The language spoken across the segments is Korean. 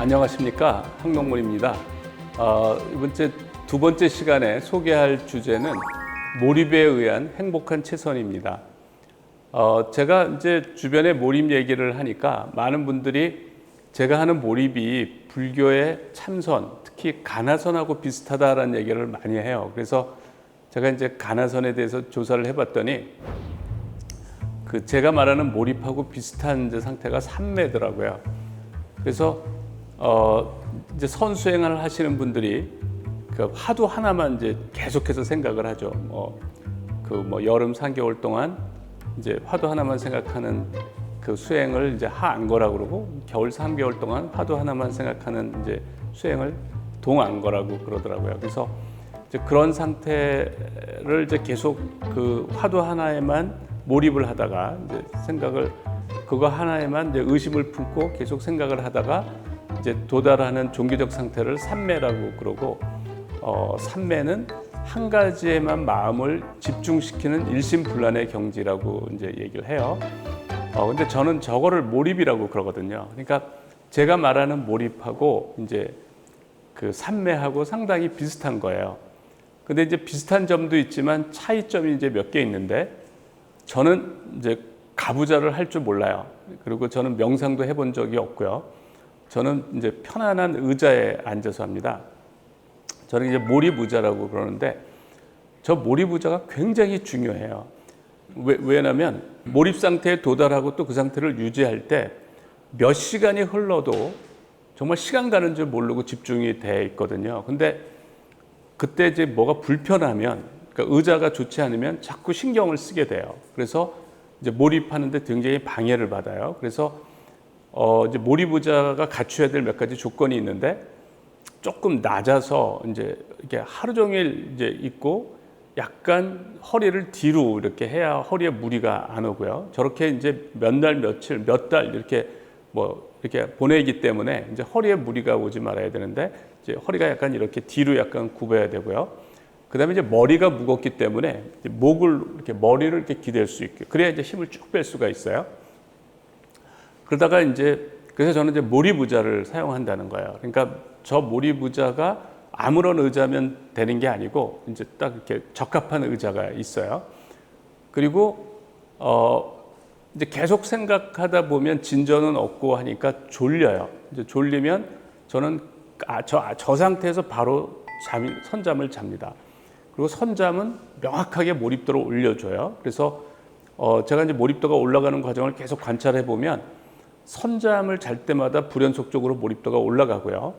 안녕하십니까, 황동문입니다. 두 번째 시간에 소개할 주제는 몰입에 의한 행복한 최선입니다. 제가 이제 주변에 몰입 얘기를 하니까 많은 분들이 제가 하는 몰입이 불교의 참선, 특히 가나선하고 비슷하다라는 얘기를 많이 해요. 그래서 제가 이제 가나선에 대해서 조사를 해봤더니 제가 말하는 몰입하고 비슷한 이제 상태가 삼매더라고요. 그래서 이제 선수행을 하시는 분들이 그 화두 하나만 이제 계속해서 생각을 하죠. 여름 3개월 동안 이제 화두 하나만 생각하는 그 수행을 이제 하안거라고 그러고, 겨울 3개월 동안 화두 하나만 생각하는 이제 수행을 동안거라고 그러더라고요. 그래서 이제 그런 상태를 이제 계속 그 화두 하나에만 몰입을 하다가 이제 생각을 그거 하나에만 이제 의심을 품고 계속 생각을 하다가 이제 도달하는 종교적 상태를 삼매라고 그러고, 삼매는 한 가지에만 마음을 집중시키는 일심불란의 경지라고 이제 얘기를 해요. 근데 저는 저거를 몰입이라고 그러거든요. 그러니까 제가 말하는 몰입하고 이제 그 삼매하고 상당히 비슷한 거예요. 근데 이제 비슷한 점도 있지만 차이점이 이제 몇 개 있는데, 저는 이제 가부좌를 할 줄 몰라요. 그리고 저는 명상도 해본 적이 없고요. 저는 이제 편안한 의자에 앉아서 합니다. 저는 이제 몰입의자라고 그러는데, 저 몰입의자가 굉장히 중요해요. 왜냐하면 몰입 상태에 도달하고 또 그 상태를 유지할 때 몇 시간이 흘러도 정말 시간 가는 줄 모르고 집중이 돼 있거든요. 근데 그때 이제 뭐가 불편하면, 그러니까 의자가 좋지 않으면 자꾸 신경을 쓰게 돼요. 그래서 이제 몰입하는데 굉장히 방해를 받아요. 그래서 이제 몰입의자가 갖춰야 될 몇 가지 조건이 있는데, 조금 낮아서 이제 이렇게 하루 종일 이제 있고 약간 허리를 뒤로 이렇게 해야 허리에 무리가 안 오고요. 저렇게 이제 몇 날, 며칠, 몇 달 이렇게 이렇게 보내기 때문에 이제 허리에 무리가 오지 말아야 되는데, 이제 허리가 약간 이렇게 뒤로 약간 굽어야 되고요. 그다음에 이제 머리가 무겁기 때문에 목을 이렇게 머리를 이렇게 기댈 수 있게, 그래야 이제 힘을 쭉 뺄 수가 있어요. 그러다가 이제 그래서 저는 이제 몰입의자를 사용한다는 거예요. 그러니까 저 몰입의자가 아무런 의자면 되는 게 아니고 이제 딱 이렇게 적합한 의자가 있어요. 그리고 이제 계속 생각하다 보면 진전은 없고 하니까 졸려요. 이제 졸리면 저는 저 상태에서 바로 선잠을 잡니다. 그리고 선잠은 명확하게 몰입도를 올려줘요. 그래서 제가 이제 몰입도가 올라가는 과정을 계속 관찰해 보면 선잠을 잘 때마다 불연속적으로 몰입도가 올라가고요.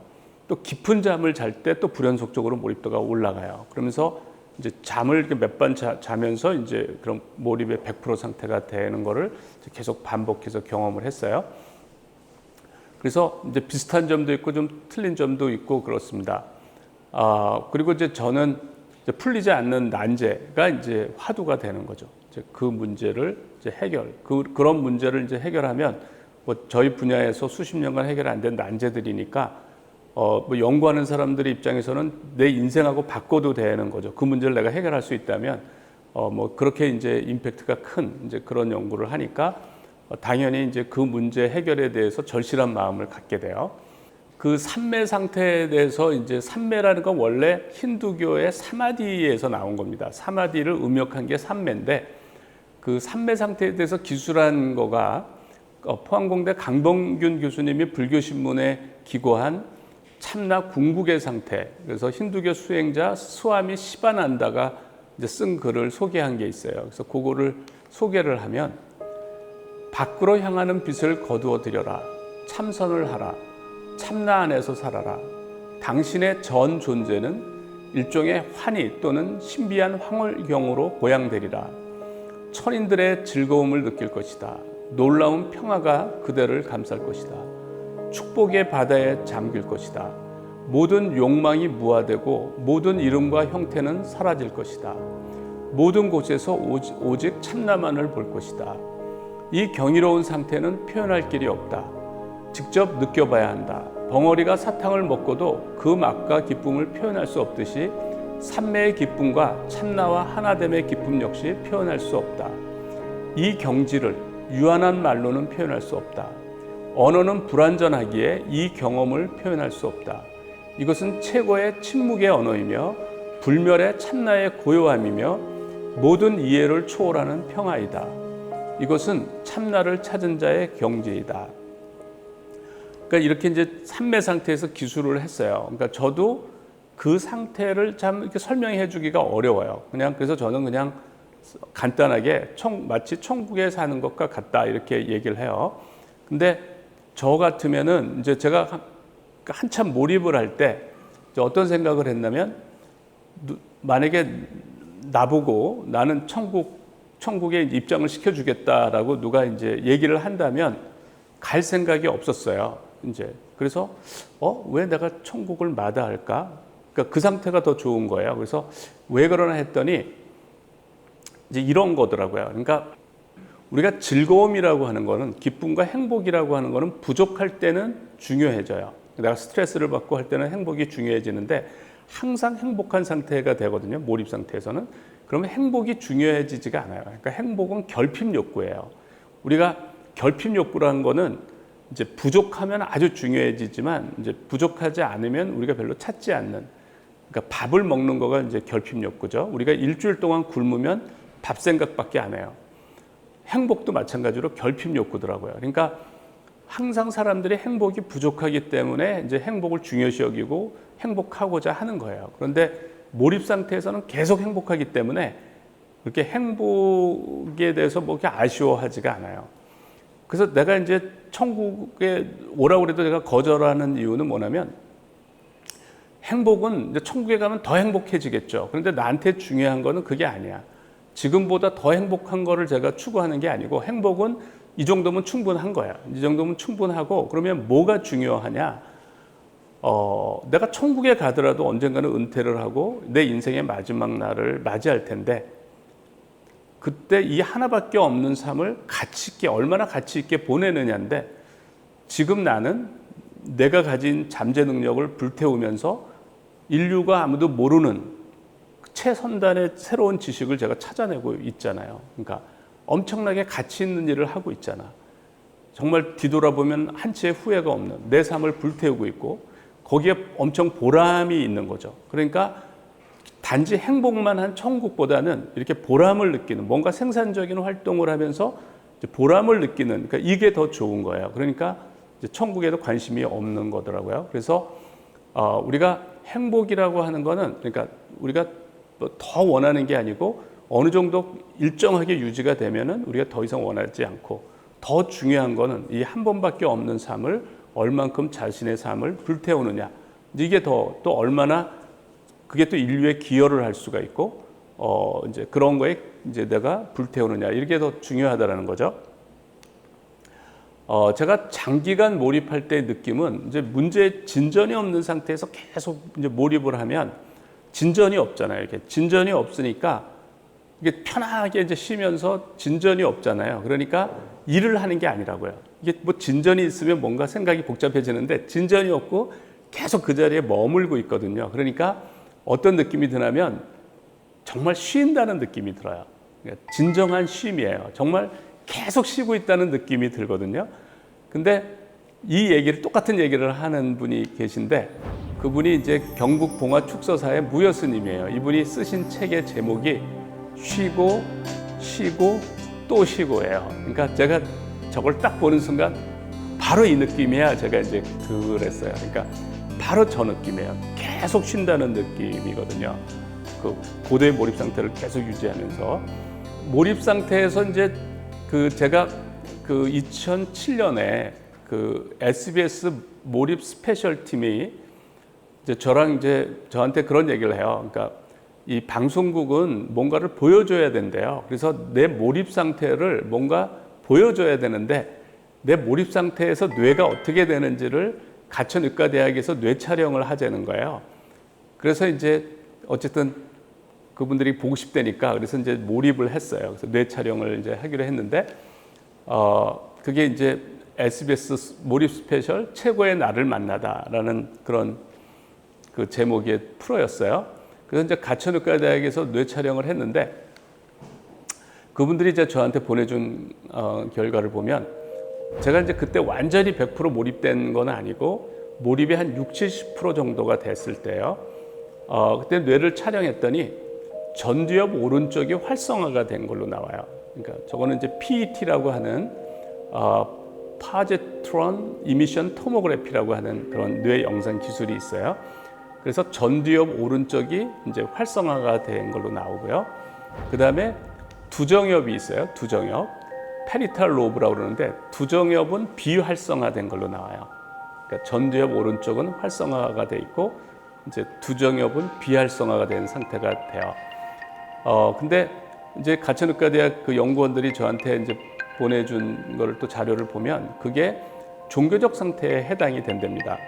또 깊은 잠을 잘 때 또 불연속적으로 몰입도가 올라가요. 그러면서 이제 잠을 이렇게 몇 번 자면서 이제 그런 몰입의 100% 상태가 되는 거를 계속 반복해서 경험을 했어요. 그래서 이제 비슷한 점도 있고 좀 틀린 점도 있고 그렇습니다. 그리고 이제 저는 이제 풀리지 않는 난제가 이제 화두가 되는 거죠. 이제 그 문제를 이제 그런 문제를 이제 해결하면 저희 분야에서 수십 년간 해결 안 된 난제들이니까 연구하는 사람들의 입장에서는 내 인생하고 바꿔도 되는 거죠. 그 문제를 내가 해결할 수 있다면 그렇게 이제 임팩트가 큰 이제 그런 연구를 하니까 당연히 이제 그 문제 해결에 대해서 절실한 마음을 갖게 돼요. 그 삼매 상태에 대해서 이제 삼매라는 건 원래 힌두교의 사마디에서 나온 겁니다. 사마디를 음역한 게 삼매인데, 그 삼매 상태에 대해서 기술한 거가 포항공대 강범균 교수님이 불교신문에 기고한 참나 궁극의 상태, 그래서 힌두교 수행자 스와미 시바난다가 이제 쓴 글을 소개한 게 있어요. 그래서 그거를 소개를 하면, 밖으로 향하는 빛을 거두어 들여라, 참선을 하라, 참나 안에서 살아라. 당신의 전 존재는 일종의 환희 또는 신비한 황홀경으로 보양되리라. 천인들의 즐거움을 느낄 것이다. 놀라운 평화가 그대를 감쌀 것이다. 축복의 바다에 잠길 것이다. 모든 욕망이 무화되고 모든 이름과 형태는 사라질 것이다. 모든 곳에서 오직 참나만을 볼 것이다. 이 경이로운 상태는 표현할 길이 없다. 직접 느껴봐야 한다. 벙어리가 사탕을 먹고도 그 맛과 기쁨을 표현할 수 없듯이 삼매의 기쁨과 참나와 하나됨의 기쁨 역시 표현할 수 없다. 이 경지를 유한한 말로는 표현할 수 없다. 언어는 불완전하기에 이 경험을 표현할 수 없다. 이것은 최고의 침묵의 언어이며 불멸의 찰나의 고요함이며 모든 이해를 초월하는 평화이다. 이것은 참나를 찾은 자의 경지이다. 그러니까 이렇게 이제 삼매 상태에서 기술을 했어요. 그러니까 저도 그 상태를 참 이렇게 설명해 주기가 어려워요. 그래서 저는 그냥 간단하게 마치 천국에 사는 것과 같다 이렇게 얘기를 해요. 근데 저 같으면은 이제 제가 한참 몰입을 할 때 어떤 생각을 했냐면, 만약에 나보고 나는 천국에 입장을 시켜주겠다라고 누가 이제 얘기를 한다면 갈 생각이 없었어요. 이제 그래서 왜 내가 천국을 마다할까? 그러니까 그 상태가 더 좋은 거예요. 그래서 왜 그러나 했더니 이제 이런 거더라고요. 그러니까 우리가 즐거움이라고 하는 거는, 기쁨과 행복이라고 하는 거는 부족할 때는 중요해져요. 내가 스트레스를 받고 할 때는 행복이 중요해지는데 항상 행복한 상태가 되거든요. 몰입 상태에서는. 그러면 행복이 중요해지지가 않아요. 그러니까 행복은 결핍 욕구예요. 우리가 결핍 욕구라는 거는 이제 부족하면 아주 중요해지지만 이제 부족하지 않으면 우리가 별로 찾지 않는, 그러니까 밥을 먹는 거가 이제 결핍 욕구죠. 우리가 일주일 동안 굶으면 밥 생각밖에 안 해요. 행복도 마찬가지로 결핍 욕구더라고요. 그러니까 항상 사람들이 행복이 부족하기 때문에 이제 행복을 중요시 여기고 행복하고자 하는 거예요. 그런데 몰입 상태에서는 계속 행복하기 때문에 그렇게 행복에 대해서 뭐 이렇게 아쉬워하지가 않아요. 그래서 내가 이제 천국에 오라고 해도 제가 거절하는 이유는 뭐냐면, 행복은 이제 천국에 가면 더 행복해지겠죠. 그런데 나한테 중요한 거는 그게 아니야. 지금보다 더 행복한 거를 제가 추구하는 게 아니고, 행복은 이 정도면 충분한 거야. 이 정도면 충분하고, 그러면 뭐가 중요하냐? 내가 천국에 가더라도 언젠가는 은퇴를 하고 내 인생의 마지막 날을 맞이할 텐데, 그때 이 하나밖에 없는 삶을 가치 있게, 얼마나 가치 있게 보내느냐인데, 지금 나는 내가 가진 잠재 능력을 불태우면서 인류가 아무도 모르는 최선단의 새로운 지식을 제가 찾아내고 있잖아요. 그러니까 엄청나게 가치 있는 일을 하고 있잖아. 정말 뒤돌아보면 한치의 후회가 없는 내 삶을 불태우고 있고, 거기에 엄청 보람이 있는 거죠. 그러니까 단지 행복만 한 천국보다는 이렇게 보람을 느끼는, 뭔가 생산적인 활동을 하면서 보람을 느끼는, 그러니까 이게 더 좋은 거예요. 그러니까 이제 천국에도 관심이 없는 거더라고요. 그래서 우리가 행복이라고 하는 거는, 그러니까 우리가 더 원하는 게 아니고 어느 정도 일정하게 유지가 되면은 우리가 더 이상 원하지 않고, 더 중요한 거는 이 한 번밖에 없는 삶을 얼만큼 자신의 삶을 불태우느냐. 이게 또 얼마나 그게 또 인류에 기여를 할 수가 있고, 이제 그런 거에 이제 내가 불태우느냐. 이게 더 중요하다라는 거죠. 제가 장기간 몰입할 때의 느낌은, 이제 문제에 진전이 없는 상태에서 계속 이제 몰입을 하면 진전이 없잖아요. 이렇게 진전이 없으니까 이게 편하게 이제 쉬면서 진전이 없잖아요. 그러니까 일을 하는 게 아니라고요. 이게 뭐 진전이 있으면 뭔가 생각이 복잡해지는데 진전이 없고 계속 그 자리에 머물고 있거든요. 그러니까 어떤 느낌이 드냐면 정말 쉰다는 느낌이 들어요. 그러니까 진정한 쉼이에요. 정말 계속 쉬고 있다는 느낌이 들거든요. 근데 이 얘기를, 똑같은 얘기를 하는 분이 계신데, 그분이 이제 경북 봉화 축서사의 무여 스님이에요. 이분이 쓰신 책의 제목이 쉬고 쉬고 또 쉬고예요. 그러니까 제가 저걸 딱 보는 순간 바로 이 느낌이야. 제가 이제 그랬어요. 그러니까 바로 저 느낌이에요. 계속 쉰다는 느낌이거든요. 그 고도의 몰입 상태를 계속 유지하면서, 몰입 상태에서 이제 제가 2007년에 SBS 몰입 스페셜 팀이 이제 저한테 그런 얘기를 해요. 그러니까 이 방송국은 뭔가를 보여줘야 된대요. 그래서 내 몰입 상태를 뭔가 보여줘야 되는데, 내 몰입 상태에서 뇌가 어떻게 되는지를 가천의과대학에서 뇌 촬영을 하자는 거예요. 그래서 이제 어쨌든 그분들이 보고 싶다니까, 그래서 이제 몰입을 했어요. 그래서 뇌 촬영을 이제 하기로 했는데, 그게 이제 SBS 몰입 스페셜 최고의 나를 만나다라는 그런 그 제목의 프로였어요. 그래서 이제 가천의과대학에서 뇌 촬영을 했는데, 그분들이 이제 저한테 보내준 결과를 보면 제가 이제 그때 완전히 100% 몰입된 건 아니고 몰입이 한 60-70% 정도가 됐을 때요. 그때 뇌를 촬영했더니 전두엽 오른쪽이 활성화가 된 걸로 나와요. 그러니까 저거는 이제 PET라고 하는 파제트론 이미션 토모그래피라고 하는 그런 뇌 영상 기술이 있어요. 그래서 전두엽 오른쪽이 이제 활성화가 된 걸로 나오고요. 그 다음에 두정엽이 있어요. 두정엽. 페리탈 로브라고 그러는데 두정엽은 비활성화된 걸로 나와요. 그러니까 전두엽 오른쪽은 활성화가 돼 있고 이제 두정엽은 비활성화가 된 상태가 돼요. 근데 이제 가천의과대학 그 연구원들이 저한테 이제 보내준 거를 또 자료를 보면 그게 종교적 상태에 해당이 된답니다.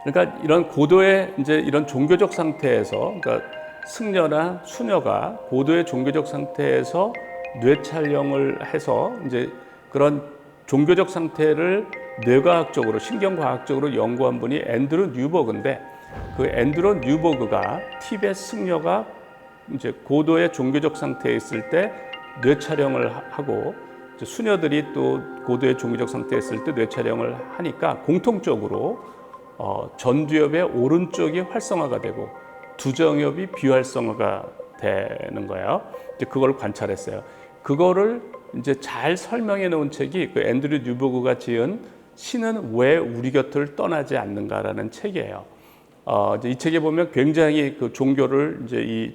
그러니까 이런 고도의 이제 이런 종교적 상태에서, 그러니까 승려나 수녀가 고도의 종교적 상태에서 뇌 촬영을 해서 이제 그런 종교적 상태를 뇌과학적으로, 신경과학적으로 연구한 분이 앤드루 뉴버그인데, 그 앤드루 뉴버그가 티베트 승려가 이제 고도의 종교적 상태에 있을 때 뇌 촬영을 하고, 수녀들이 또 고도의 종교적 상태에 있을 때 뇌 촬영을 하니까 공통적으로 전두엽의 오른쪽이 활성화가 되고 두정엽이 비활성화가 되는 거예요. 이제 그걸 관찰했어요. 그거를 이제 잘 설명해 놓은 책이 그 앤드류 뉴버그가 지은 신은 왜 우리 곁을 떠나지 않는가라는 책이에요. 이제 이 책에 보면 굉장히 그 종교를 이제 이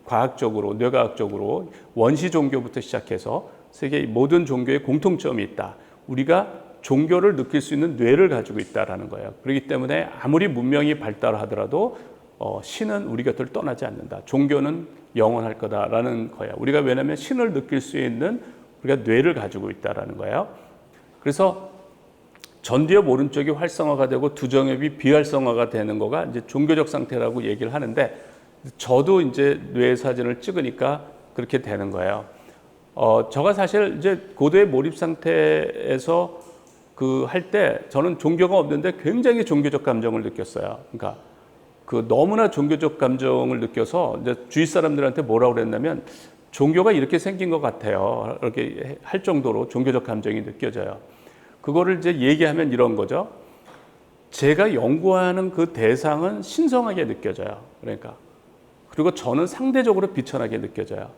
과학적으로, 뇌과학적으로 원시 종교부터 시작해서 세계 모든 종교에 공통점이 있다. 우리가 종교를 느낄 수 있는 뇌를 가지고 있다라는 거예요. 그렇기 때문에 아무리 문명이 발달하더라도 신은 우리 곁을 떠나지 않는다. 종교는 영원할 거다라는 거예요. 우리가 왜냐하면 신을 느낄 수 있는 우리가 뇌를 가지고 있다라는 거예요. 그래서 전두엽 오른쪽이 활성화가 되고 두정엽이 비활성화가 되는 거가 이제 종교적 상태라고 얘기를 하는데, 저도 이제 뇌 사진을 찍으니까 그렇게 되는 거예요. 저가 사실 이제 고도의 몰입 상태에서 그 할 때 저는 종교가 없는데 굉장히 종교적 감정을 느꼈어요. 그러니까 그 너무나 종교적 감정을 느껴서 이제 주위 사람들한테 뭐라고 그랬냐면 종교가 이렇게 생긴 것 같아요. 이렇게 할 정도로 종교적 감정이 느껴져요. 그거를 이제 얘기하면 이런 거죠. 제가 연구하는 그 대상은 신성하게 느껴져요. 그러니까. 그리고 저는 상대적으로 비천하게 느껴져요.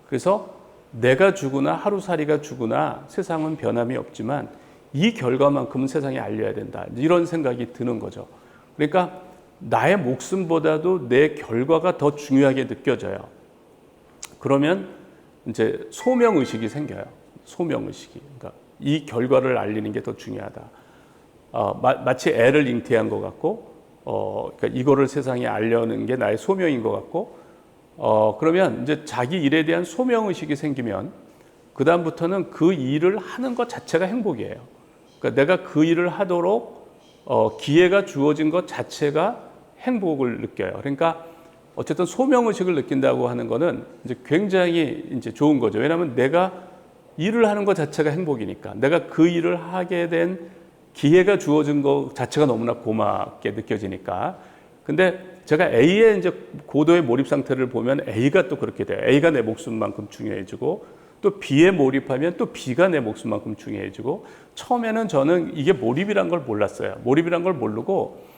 그래서 내가 죽으나 하루살이가 죽으나 세상은 변함이 없지만 이 결과만큼은 세상에 알려야 된다. 이런 생각이 드는 거죠. 그러니까 나의 목숨보다도 내 결과가 더 중요하게 느껴져요. 그러면 이제 소명의식이 생겨요. 소명의식이. 그러니까 이 결과를 알리는 게 더 중요하다. 마치 애를 잉태한 것 같고, 그러니까 이거를 세상에 알려는 게 나의 소명인 것 같고, 그러면 이제 자기 일에 대한 소명의식이 생기면 그다음부터는 그 일을 하는 것 자체가 행복이에요. 그러니까 내가 그 일을 하도록 기회가 주어진 것 자체가 행복을 느껴요. 그러니까 어쨌든 소명의식을 느낀다고 하는 거는 이제 굉장히 이제 좋은 거죠. 왜냐하면 내가 일을 하는 것 자체가 행복이니까, 내가 그 일을 하게 된 기회가 주어진 것 자체가 너무나 고맙게 느껴지니까. 근데 제가 A의 이제 고도의 몰입 상태를 보면 A가 또 그렇게 돼요. A가 내 목숨만큼 중요해지고, 또 B에 몰입하면 또 B가 내 목숨만큼 중요해지고. 처음에는 저는 이게 몰입이란 걸 몰랐어요. 몰입이란 걸 모르고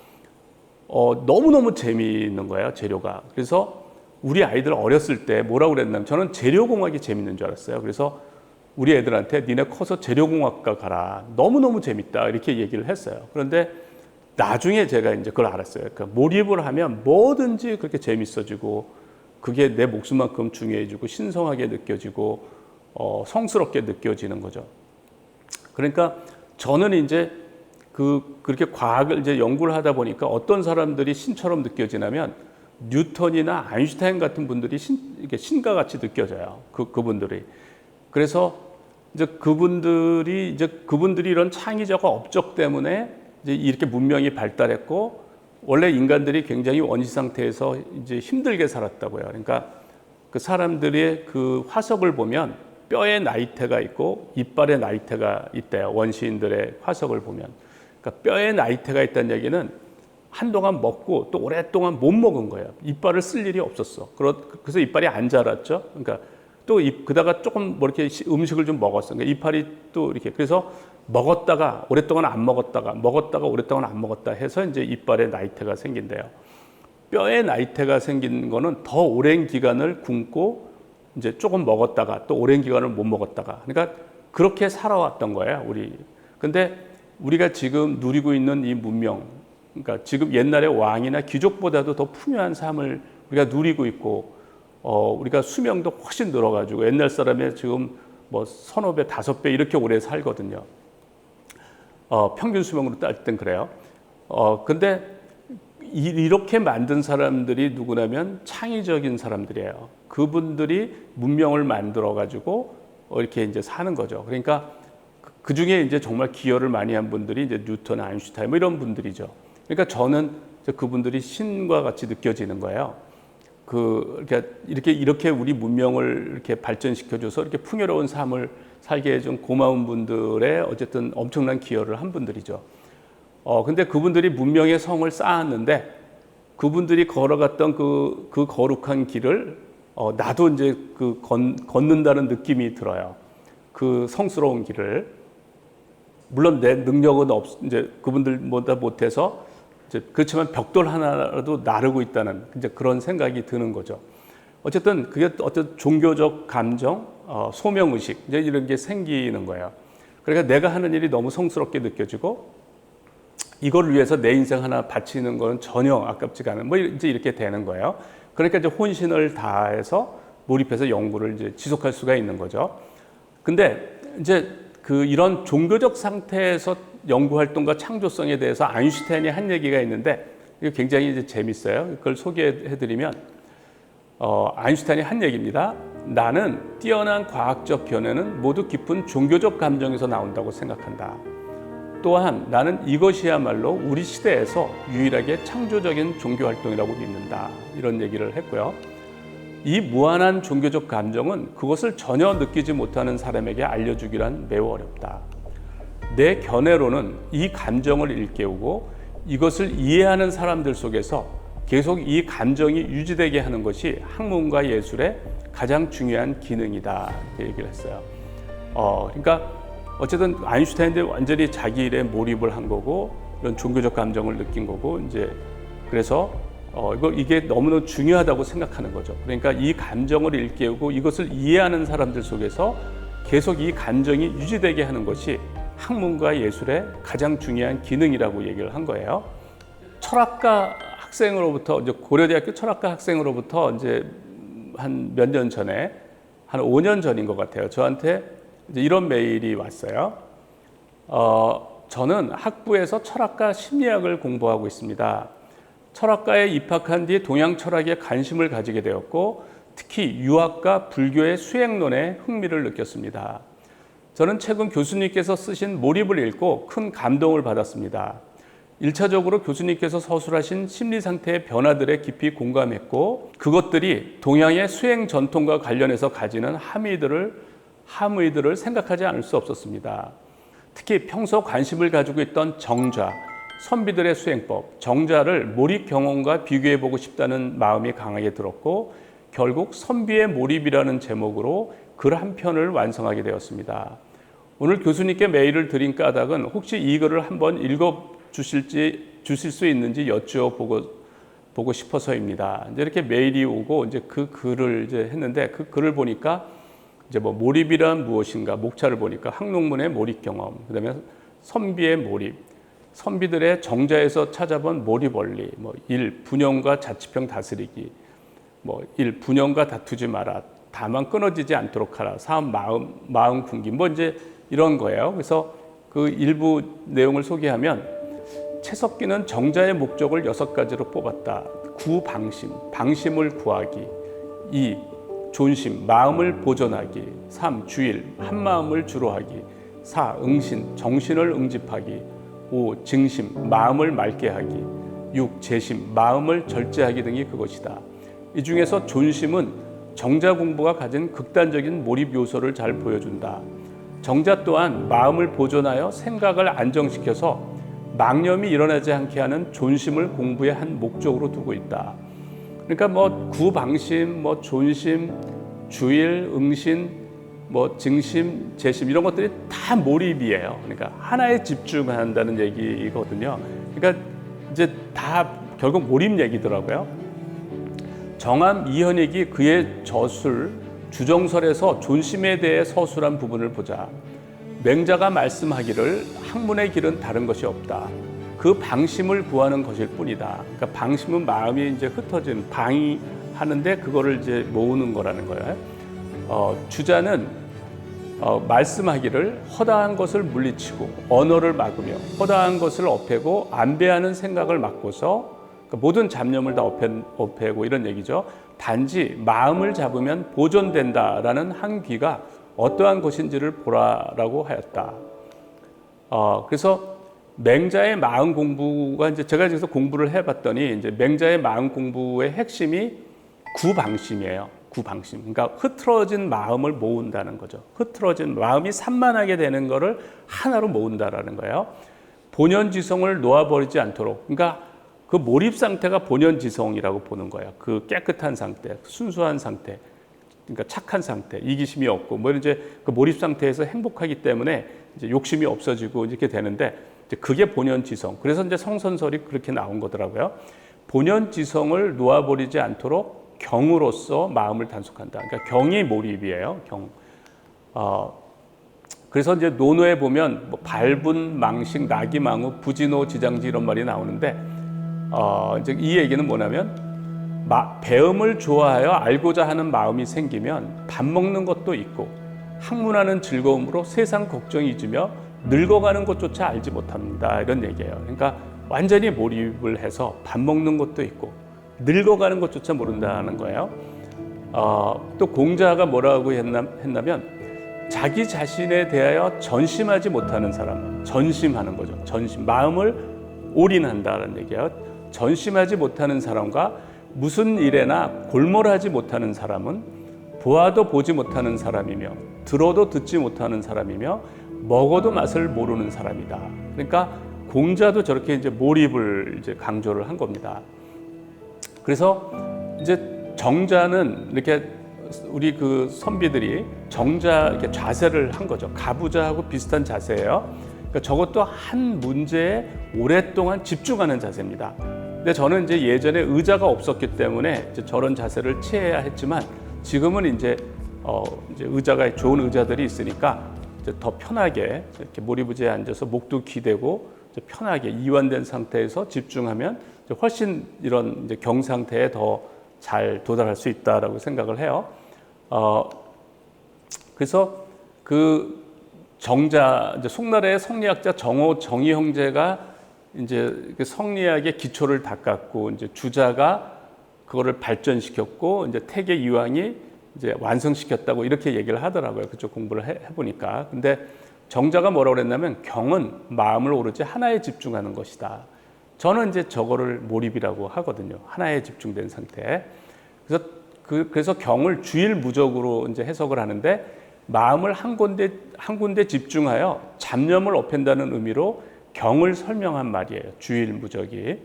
너무너무 재미있는 거예요, 재료가. 그래서 우리 아이들 어렸을 때 뭐라고 그랬냐면, 저는 재료공학이 재밌는 줄 알았어요. 그래서 우리 애들한테 니네 커서 재료공학과 가라. 너무너무 재밌다. 이렇게 얘기를 했어요. 그런데 나중에 제가 이제 그걸 알았어요. 그러니까 몰입을 하면 뭐든지 그렇게 재밌어지고, 그게 내 목숨만큼 중요해지고, 신성하게 느껴지고, 성스럽게 느껴지는 거죠. 그러니까 저는 이제 그렇게 과학을 이제 연구를 하다 보니까 어떤 사람들이 신처럼 느껴지냐면, 뉴턴이나 아인슈타인 같은 분들이 이렇게 신과 같이 느껴져요. 그분들이. 그래서 이제 그분들이 이런 창의적 업적 때문에 이제 이렇게 문명이 발달했고, 원래 인간들이 굉장히 원시 상태에서 이제 힘들게 살았다고요. 그러니까 그 사람들의 그 화석을 보면 뼈에 나이테가 있고 이빨에 나이테가 있대요. 원시인들의 화석을 보면. 그러니까 뼈에 나이테가 있다는 얘기는 한동안 먹고 또 오랫동안 못 먹은 거예요. 이빨을 쓸 일이 없었어. 그래서 이빨이 안 자랐죠. 그러니까 또 그다가 조금 뭐 이렇게 음식을 좀 먹었어. 그러니까 이파리 또 이렇게 그래서 먹었다가 오랫동안 안 먹었다가 오랫동안 안 먹었다 해서 이제 이빨에 나이테가 생긴대요. 뼈에 나이테가 생긴 거는 더 오랜 기간을 굶고 이제 조금 먹었다가 또 오랜 기간을 못 먹었다가 그러니까 그렇게 살아왔던 거예요, 우리. 근데 우리가 지금 누리고 있는 이 문명, 그러니까 지금 옛날의 왕이나 귀족보다도 더 풍요한 삶을 우리가 누리고 있고, 우리가 수명도 훨씬 늘어가지고 옛날 사람의 지금 뭐 서너 배, 다섯 배 이렇게 오래 살거든요. 평균 수명으로 따질 땐 그래요. 근데 이렇게 만든 사람들이 누구냐면 창의적인 사람들이에요. 그분들이 문명을 만들어 가지고 이렇게 이제 사는 거죠. 그러니까 그 중에 이제 정말 기여를 많이 한 분들이 이제 뉴턴, 아인슈타인 뭐 이런 분들이죠. 그러니까 저는 그분들이 신과 같이 느껴지는 거예요. 그러니까 이렇게 우리 문명을 이렇게 발전시켜줘서 이렇게 풍요로운 삶을 살게 해준 고마운 분들의 어쨌든 엄청난 기여를 한 분들이죠. 근데 그분들이 문명의 성을 쌓았는데 그분들이 걸어갔던 그 거룩한 길을 나도 이제 걷는다는 느낌이 들어요. 그 성스러운 길을. 물론 내 능력은 이제 그분들보다 못해서 이제 그렇지만 벽돌 하나라도 나르고 있다는 이제 그런 생각이 드는 거죠. 어쨌든 그게 어떤 종교적 감정, 소명의식 이제 이런 게 생기는 거예요. 그러니까 내가 하는 일이 너무 성스럽게 느껴지고 이걸 위해서 내 인생 하나 바치는 건 전혀 아깝지가 않은 뭐 이제 이렇게 되는 거예요. 그러니까 이제 혼신을 다해서 몰입해서 연구를 이제 지속할 수가 있는 거죠. 근데 이제 이런 종교적 상태에서 연구 활동과 창조성에 대해서 아인슈타인이 한 얘기가 있는데 이거 굉장히 이제 재밌어요. 그걸 소개해드리면 아인슈타인이 한 얘기입니다. 나는 뛰어난 과학적 견해는 모두 깊은 종교적 감정에서 나온다고 생각한다. 또한 나는 이것이야말로 우리 시대에서 유일하게 창조적인 종교 활동이라고 믿는다. 이런 얘기를 했고요. 이 무한한 종교적 감정은 그것을 전혀 느끼지 못하는 사람에게 알려주기란 매우 어렵다. 내 견해로는 이 감정을 일깨우고 이것을 이해하는 사람들 속에서 계속 이 감정이 유지되게 하는 것이 학문과 예술의 가장 중요한 기능이다. 이렇게 얘기를 했어요. 그러니까 어쨌든 아인슈타인도 완전히 자기 일에 몰입을 한 거고 이런 종교적 감정을 느낀 거고 이제 그래서 이게 너무너무 중요하다고 생각하는 거죠. 그러니까 이 감정을 일깨우고 이것을 이해하는 사람들 속에서 계속 이 감정이 유지되게 하는 것이 학문과 예술의 가장 중요한 기능이라고 얘기를 한 거예요. 철학과 학생으로부터 이제 고려대학교 철학과 학생으로부터 이제 한 몇 년 전에 한 5년 전인 것 같아요. 저한테 이제 이런 메일이 왔어요. 저는 학부에서 철학과 심리학을 공부하고 있습니다. 철학과에 입학한 뒤 동양 철학에 관심을 가지게 되었고 특히 유학과 불교의 수행론에 흥미를 느꼈습니다. 저는 최근 교수님께서 쓰신 몰입을 읽고 큰 감동을 받았습니다. 1차적으로 교수님께서 서술하신 심리 상태의 변화들에 깊이 공감했고 그것들이 동양의 수행 전통과 관련해서 가지는 함의들을 생각하지 않을 수 없었습니다. 특히 평소 관심을 가지고 있던 정좌, 선비들의 수행법, 정좌를 몰입 경험과 비교해보고 싶다는 마음이 강하게 들었고 결국 선비의 몰입이라는 제목으로 글 한 편을 완성하게 되었습니다. 오늘 교수님께 메일을 드린 까닭은 혹시 이 글을 한번 주실 수 있는지 여쭈어보고 싶어서입니다. 이제 이렇게 메일이 오고 이제 그 글을 이제 했는데 그 글을 보니까 이제 뭐 몰입이란 무엇인가 목차를 보니까 학록문의 몰입 경험, 그다음에 선비의 몰입, 선비들의 정자에서 찾아본 몰입 원리, 뭐 1. 분영과 자치평 다스리기, 뭐 1. 분영과 다투지 마라, 다만 끊어지지 않도록 하라, 3. 마음 군기, 뭐 이제 이런 거예요. 그래서 그 일부 내용을 소개하면 채석기는 정자의 목적을 6가지로 뽑았다. 9. 방심을 구하기. 2. 존심, 마음을 보존하기. 3. 주일, 한 마음을 주로 하기. 4. 응신, 정신을 응집하기. 5. 증심, 마음을 맑게 하기. 6. 재심, 마음을 절제하기 등이 그것이다. 이 중에서 존심은 정자 공부가 가진 극단적인 몰입 요소를 잘 보여준다. 정자 또한 마음을 보존하여 생각을 안정시켜서 망념이 일어나지 않게 하는 존심을 공부의 한 목적으로 두고 있다. 그러니까 뭐 구방심, 뭐 존심, 주일, 응신, 뭐 증심, 재심 이런 것들이 다 몰입이에요. 그러니까 하나에 집중한다는 얘기거든요. 그러니까 이제 다 결국 몰입 얘기더라고요. 정암 이현익이 그의 저술 주정설에서 존심에 대해 서술한 부분을 보자. 맹자가 말씀하기를 학문의 길은 다른 것이 없다. 그 방심을 구하는 것일 뿐이다. 그러니까 방심은 마음이 이제 흩어진 방이하는데 그거를 이제 모으는 거라는 거예요. 주자는 말씀하기를 허다한 것을 물리치고 언어를 막으며 허다한 것을 업애고 안배하는 생각을 막고서 그러니까 모든 잡념을 다 업애고 이런 얘기죠. 단지 마음을 잡으면 보존된다라는 한 귀가 어떠한 것인지를 보라라고 하였다. 그래서 맹자의 마음 공부가 이제 제가 여기서 공부를 해봤더니 이제 맹자의 마음 공부의 핵심이 구방심이에요. 구방심. 그러니까 흐트러진 마음을 모은다는 거죠. 흐트러진 마음이 산만하게 되는 거를 하나로 모은다라는 거예요. 본연지성을 놓아버리지 않도록. 그러니까 그 몰입 상태가 본연지성이라고 보는 거예요. 그 깨끗한 상태, 순수한 상태, 그러니까 착한 상태, 이기심이 없고 뭐 이제 그 몰입 상태에서 행복하기 때문에 이제 욕심이 없어지고 이렇게 되는데 이제 그게 본연지성. 그래서 이제 성선설이 그렇게 나온 거더라고요. 본연지성을 놓아버리지 않도록 경으로서 마음을 단속한다. 그러니까 경이 몰입이에요. 경. 그래서 이제 논어에 보면 뭐 발분, 망식, 나기망우, 부진호, 지장지 이런 말이 나오는데 이제 이 얘기는 뭐냐면 배움을 좋아하여 알고자 하는 마음이 생기면 밥 먹는 것도 있고 학문하는 즐거움으로 세상 걱정이 잊으며 늙어가는 것조차 알지 못합니다. 이런 얘기예요. 그러니까 완전히 몰입을 해서 밥 먹는 것도 있고 늙어가는 것조차 모른다는 거예요. 또 공자가 뭐라고 했냐면 자기 자신에 대하여 전심하지 못하는 사람, 전심하는 거죠. 전심, 마음을 올인한다는 얘기예요. 전심하지 못하는 사람과 무슨 일에나 골몰하지 못하는 사람은 보아도 보지 못하는 사람이며 들어도 듣지 못하는 사람이며 먹어도 맛을 모르는 사람이다. 그러니까 공자도 저렇게 이제 몰입을 이제 강조를 한 겁니다. 그래서 이제 정자는 이렇게 우리 그 선비들이 정자 이렇게 자세를 한 거죠. 가부좌하고 비슷한 자세예요. 그러니까 저것도 한 문제에 오랫동안 집중하는 자세입니다. 근데 저는 이제 예전에 의자가 없었기 때문에 이제 저런 자세를 취해야 했지만 지금은 이제 의자가 좋은 의자들이 있으니까 이제 더 편하게 이렇게 몰입의자에 앉아서 목도 기대고 이제 편하게 이완된 상태에서 집중하면 이제 훨씬 이런 이제 경 상태에 더 잘 도달할 수 있다라고 생각을 해요. 그래서 그 정자 이제 송나라의 성리학자 정의 형제가 이제 성리학의 기초를 닦았고 이제 주자가 그거를 발전시켰고 이제 태계 이황이 이제 완성시켰다고 이렇게 얘기를 하더라고요. 그쪽 공부를 해보니까. 근데 정자가 뭐라고 그랬냐면 경은 마음을 오로지 하나에 집중하는 것이다. 저는 이제 저거를 몰입이라고 하거든요. 하나에 집중된 상태. 그래서 경을 주일무적으로 이제 해석을 하는데 마음을 한 군데 집중하여 잡념을 없앤다는 의미로 경을 설명한 말이에요. 주일무적이.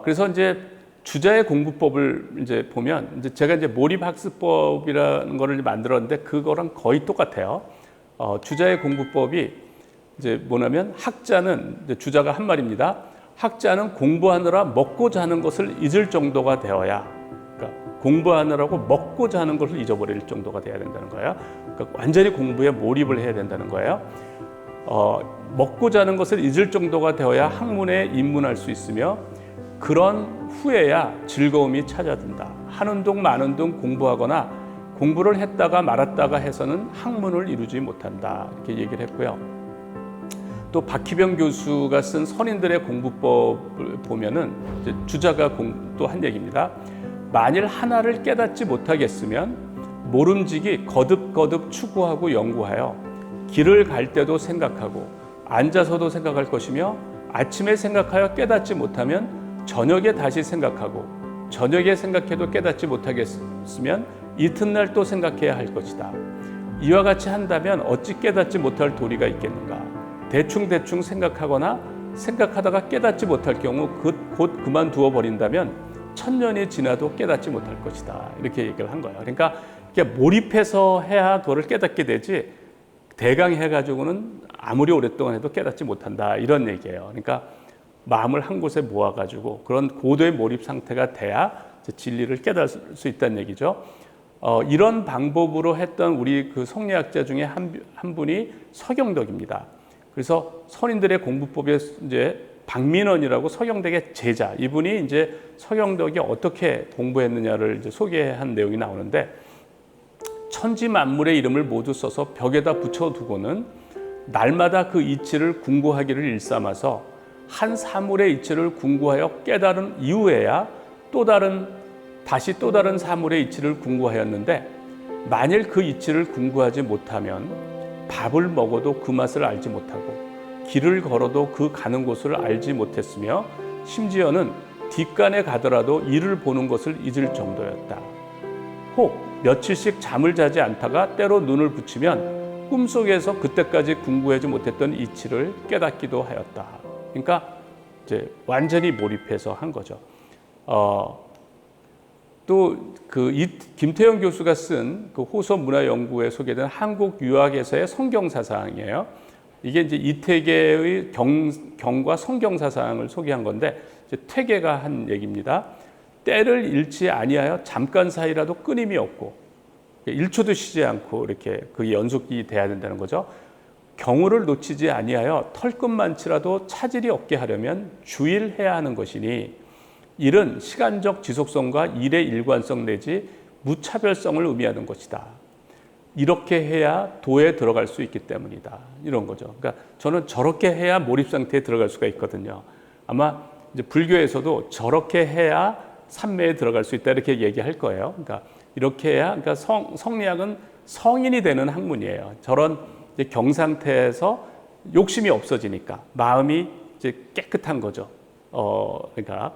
그래서 이제 주자의 공부법을 이제 보면 이제 제가 이제 몰입학습법이라는 거를 만들었는데 그거랑 거의 똑같아요. 주자의 공부법이 이제 뭐냐면 학자는 이제 주자가 한 말입니다. 학자는 공부하느라 먹고 자는 것을 잊을 정도가 되어야, 그러니까 공부하느라고 먹고 자는 것을 잊어버릴 정도가 돼야 된다는 거예요. 그러니까 완전히 공부에 몰입을 해야 된다는 거예요. 먹고 자는 것을 잊을 정도가 되어야 학문에 입문할 수 있으며 그런 후에야 즐거움이 찾아든다. 하는 둥 마는 둥 공부하거나 공부를 했다가 말았다가 해서는 학문을 이루지 못한다. 이렇게 얘기를 했고요. 또 박희병 교수가 쓴 선인들의 공부법을 보면은 이제 주자가 또 한 얘기입니다. 만일 하나를 깨닫지 못하겠으면 모름지기 거듭거듭 추구하고 연구하여 길을 갈 때도 생각하고 앉아서도 생각할 것이며 아침에 생각하여 깨닫지 못하면 저녁에 다시 생각하고 저녁에 생각해도 깨닫지 못하겠으면 이튿날 또 생각해야 할 것이다. 이와 같이 한다면 어찌 깨닫지 못할 도리가 있겠는가. 대충대충 생각하거나 생각하다가 깨닫지 못할 경우 곧 그만두어 버린다면 천년이 지나도 깨닫지 못할 것이다. 이렇게 얘기를 한 거예요. 그러니까 그러니까 몰입해서 해야 그거를 깨닫게 되지 대강 해가지고는 아무리 오랫동안 해도 깨닫지 못한다 이런 얘기예요. 그러니까 마음을 한 곳에 모아가지고 그런 고도의 몰입 상태가 돼야 진리를 깨달을 수 있다는 얘기죠. 이런 방법으로 했던 우리 그 성리학자 중에 한 분이 서경덕입니다. 그래서 선인들의 공부법에 이제 박민원이라고 서경덕의 제자, 이분이 이제 서경덕이 어떻게 공부했느냐를 이제 소개한 내용이 나오는데, 천지 만물의 이름을 모두 써서 벽에다 붙여두고는 날마다 그 이치를 궁구하기를 일삼아서 한 사물의 이치를 궁구하여 깨달은 이후에야 다시 또 다른 사물의 이치를 궁구하였는데, 만일 그 이치를 궁구하지 못하면 밥을 먹어도 그 맛을 알지 못하고 길을 걸어도 그 가는 곳을 알지 못했으며 심지어는 뒷간에 가더라도 이를 보는 것을 잊을 정도였다. 혹 며칠씩 잠을 자지 않다가 때로 눈을 붙이면 꿈속에서 그때까지 궁구하지 못했던 이치를 깨닫기도 하였다. 그러니까 이제 완전히 몰입해서 한 거죠. 또 그 김태영 교수가 쓴 그 호서 문화연구에 소개된 한국 유학에서의 성경 사상이에요. 이게 이제 이태계의 경과 성경 사상을 소개한 건데, 이제 태계가 한 얘기입니다. 때를 잃지 아니하여 잠깐 사이라도 끊임이 없고 1초도 쉬지 않고 이렇게 그게 연속이 돼야 된다는 거죠. 경우를 놓치지 아니하여 털끝만치라도 차질이 없게 하려면 주일해야 하는 것이니, 일은 시간적 지속성과 일의 일관성 내지 무차별성을 의미하는 것이다. 이렇게 해야 도에 들어갈 수 있기 때문이다. 이런 거죠. 그러니까 저는 저렇게 해야 몰입 상태에 들어갈 수가 있거든요. 아마 이제 불교에서도 저렇게 해야 삼매에 들어갈 수 있다 이렇게 얘기할 거예요. 그러니까 이렇게 해야, 그러니까 성리학은 성인이 되는 학문이에요. 저런 이제 경 상태에서 욕심이 없어지니까 마음이 이제 깨끗한 거죠. 그러니까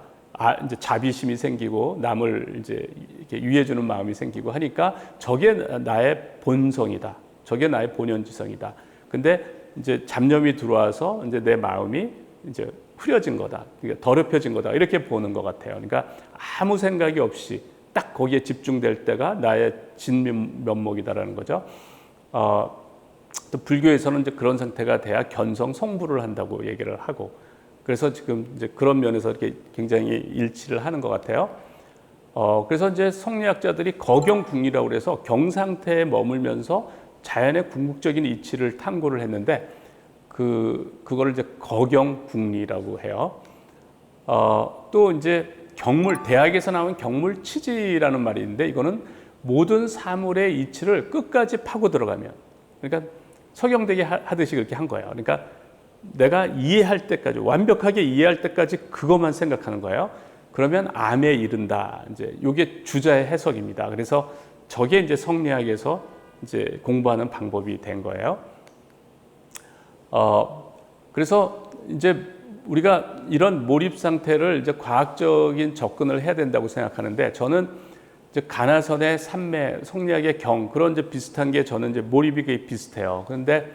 이제 자비심이 생기고 남을 이제 이렇게 위해주는 마음이 생기고 하니까 저게 나의 본성이다. 저게 나의 본연지성이다. 근데 이제 잡념이 들어와서 이제 내 마음이 이제 흐려진 거다. 그러니까 더럽혀진 거다. 이렇게 보는 것 같아요. 그러니까 아무 생각이 없이 딱 거기에 집중될 때가 나의 진면목이다라는 거죠. 또 불교에서는 이제 그런 상태가 돼야 견성 성불을 한다고 얘기를 하고, 그래서 지금 이제 그런 면에서 이렇게 굉장히 일치를 하는 것 같아요. 그래서 이제 성리학자들이 거경궁리라고 해서 경 상태에 머물면서 자연의 궁극적인 이치를 탐구를 했는데, 그거를 이제 거경궁리라고 해요. 또 이제 대학에서 나온 경물치지라는 말이 있는데, 이거는 모든 사물의 이치를 끝까지 파고 들어가면, 그러니까 서경덕이 하듯이 그렇게 한 거예요. 그러니까 내가 이해할 때까지, 완벽하게 이해할 때까지 그것만 생각하는 거예요. 그러면 암에 이른다. 이제 이게 주자의 해석입니다. 그래서 저게 이제 성리학에서 이제 공부하는 방법이 된 거예요. 그래서 이제 우리가 이런 몰입 상태를 이제 과학적인 접근을 해야 된다고 생각하는데, 저는 이제 가나선의 삼매, 성리학의 경, 그런 이제 비슷한 게 저는 이제 몰입이 거의 비슷해요. 그런데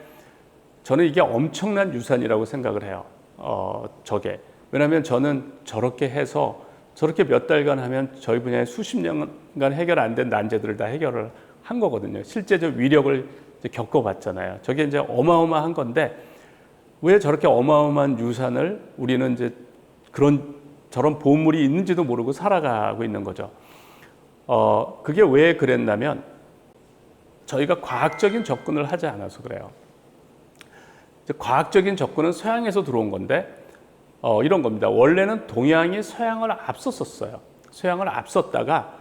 저는 이게 엄청난 유산이라고 생각을 해요. 저게. 왜냐하면 저는 저렇게 해서 저렇게 몇 달간 하면 저희 분야에 수십 년간 해결 안 된 난제들을 다 해결을 한 거거든요. 실제적 위력을 이제 겪어봤잖아요. 저게 이제 어마어마한 건데, 왜 저렇게 어마어마한 유산을 우리는 이제 저런 보물이 있는지도 모르고 살아가고 있는 거죠. 그게 왜 그랬냐면 저희가 과학적인 접근을 하지 않아서 그래요. 과학적인 접근은 서양에서 들어온 건데, 이런 겁니다. 원래는 동양이 서양을 앞섰었어요. 서양을 앞섰다가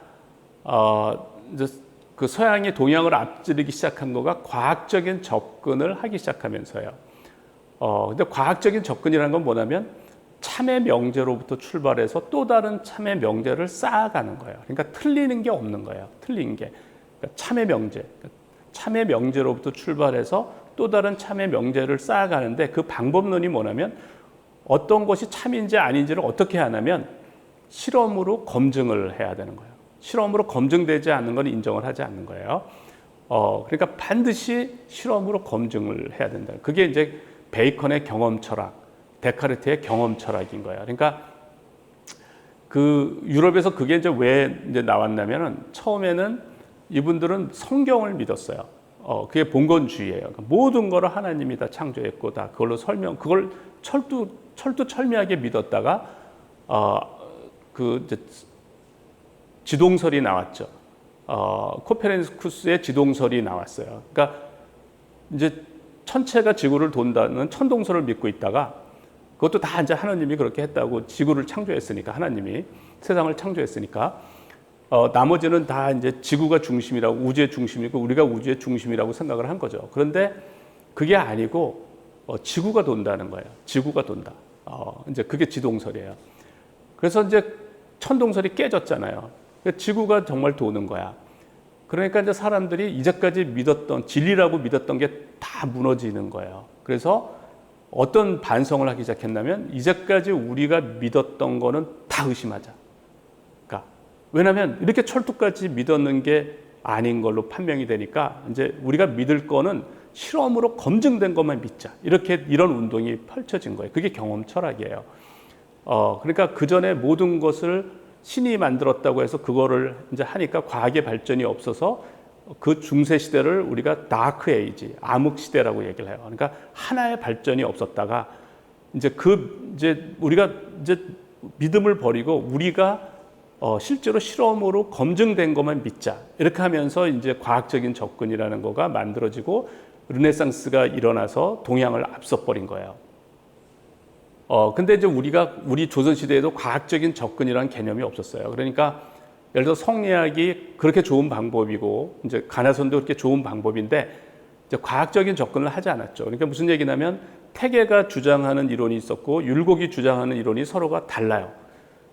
이제 그 서양이 동양을 앞지르기 시작한 거가 과학적인 접근을 하기 시작하면서요. 근데 과학적인 접근이라는 건 뭐냐면 참의 명제로부터 출발해서 또 다른 참의 명제를 쌓아가는 거예요. 그러니까 틀리는 게 없는 거예요. 틀린 게. 그러니까 참의 명제. 참의 명제로부터 출발해서 또 다른 참의 명제를 쌓아가는데, 그 방법론이 뭐냐면 어떤 것이 참인지 아닌지를 어떻게 하냐면 실험으로 검증을 해야 되는 거예요. 실험으로 검증되지 않는 건 인정을 하지 않는 거예요. 그러니까 반드시 실험으로 검증을 해야 된다. 그게 이제 베이컨의 경험 철학, 데카르트의 경험 철학인 거예요. 그러니까 그 유럽에서 그게 이제 왜 이제 나왔냐면은 처음에는 이분들은 성경을 믿었어요. 그게 봉건주의예요. 그러니까 모든 거를 하나님이 다 창조했고 다 그걸로 그걸 철두철미하게 믿었다가 이제 지동설이 나왔죠. 코페르니쿠스의 지동설이 나왔어요. 그러니까 이제 천체가 지구를 돈다는 천동설을 믿고 있다가 그것도 다 이제 하나님이 그렇게 했다고 지구를 창조했으니까 하나님이 세상을 창조했으니까 나머지는 다 이제 지구가 중심이라고 우주의 중심이고 우리가 우주의 중심이라고 생각을 한 거죠. 그런데 그게 아니고 지구가 돈다는 거예요. 지구가 돈다. 이제 그게 지동설이에요. 그래서 이제 천동설이 깨졌잖아요. 지구가 정말 도는 거야. 그러니까 이제 사람들이 이제까지 믿었던 진리라고 믿었던 게 다 무너지는 거예요. 그래서 어떤 반성을 하기 시작했냐면 이제까지 우리가 믿었던 거는 다 의심하자. 그러니까 왜냐하면 이렇게 철두까지 믿었는 게 아닌 걸로 판명이 되니까 이제 우리가 믿을 거는 실험으로 검증된 것만 믿자. 이런 운동이 펼쳐진 거예요. 그게 경험 철학이에요. 그러니까 그 전에 모든 것을 신이 만들었다고 해서 그거를 이제 하니까 과학의 발전이 없어서 그 중세 시대를 우리가 다크 에이지, 암흑 시대라고 얘기를 해요. 그러니까 하나의 발전이 없었다가 이제 우리가 이제 믿음을 버리고 우리가 실제로 실험으로 검증된 것만 믿자. 이렇게 하면서 이제 과학적인 접근이라는 거가 만들어지고 르네상스가 일어나서 동양을 앞서 버린 거예요. 근데 이제 우리 조선시대에도 과학적인 접근이라는 개념이 없었어요. 그러니까 예를 들어 성리학이 그렇게 좋은 방법이고, 이제 가나선도 그렇게 좋은 방법인데, 이제 과학적인 접근을 하지 않았죠. 그러니까 무슨 얘기냐면, 태계가 주장하는 이론이 있었고, 율곡이 주장하는 이론이 서로가 달라요.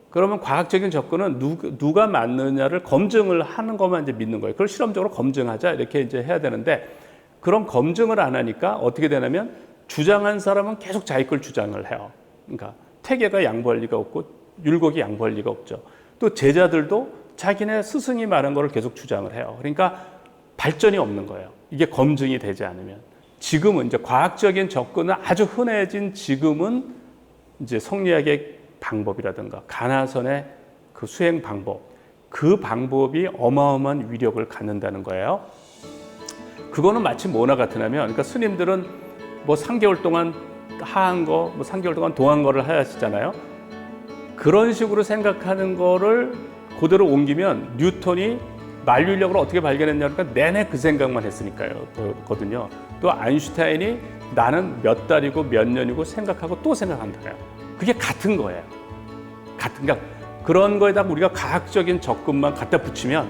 그러면 과학적인 접근은 누가 맞느냐를 검증을 하는 것만 이제 믿는 거예요. 그걸 실험적으로 검증하자. 이렇게 이제 해야 되는데, 그런 검증을 안 하니까 어떻게 되냐면, 주장한 사람은 계속 자기 걸 주장을 해요. 그러니까 태계가 양보할 리가 없고 율곡이 양보할 리가 없죠. 또 제자들도 자기네 스승이 말한 거를 계속 주장을 해요. 그러니까 발전이 없는 거예요. 이게 검증이 되지 않으면. 지금은 이제 과학적인 접근은 아주 흔해진 지금은 이제 성리학의 방법이라든가 가나선의 그 수행 방법, 그 방법이 어마어마한 위력을 갖는다는 거예요. 그거는 마치 뭐나 같으냐면, 그러니까 스님들은 뭐 3개월 동안 하한 거, 뭐 3개월 동안 동한 거를 하시잖아요. 그런 식으로 생각하는 거를 그대로 옮기면 뉴턴이 만류인력을 어떻게 발견했냐니까 내내 그 생각만 했으니까요. 또 아인슈타인이 나는 몇 달이고 몇 년이고 생각하고 또 생각한다고요. 그게 같은 거예요. 그러니까 그런 거에다 우리가 과학적인 접근만 갖다 붙이면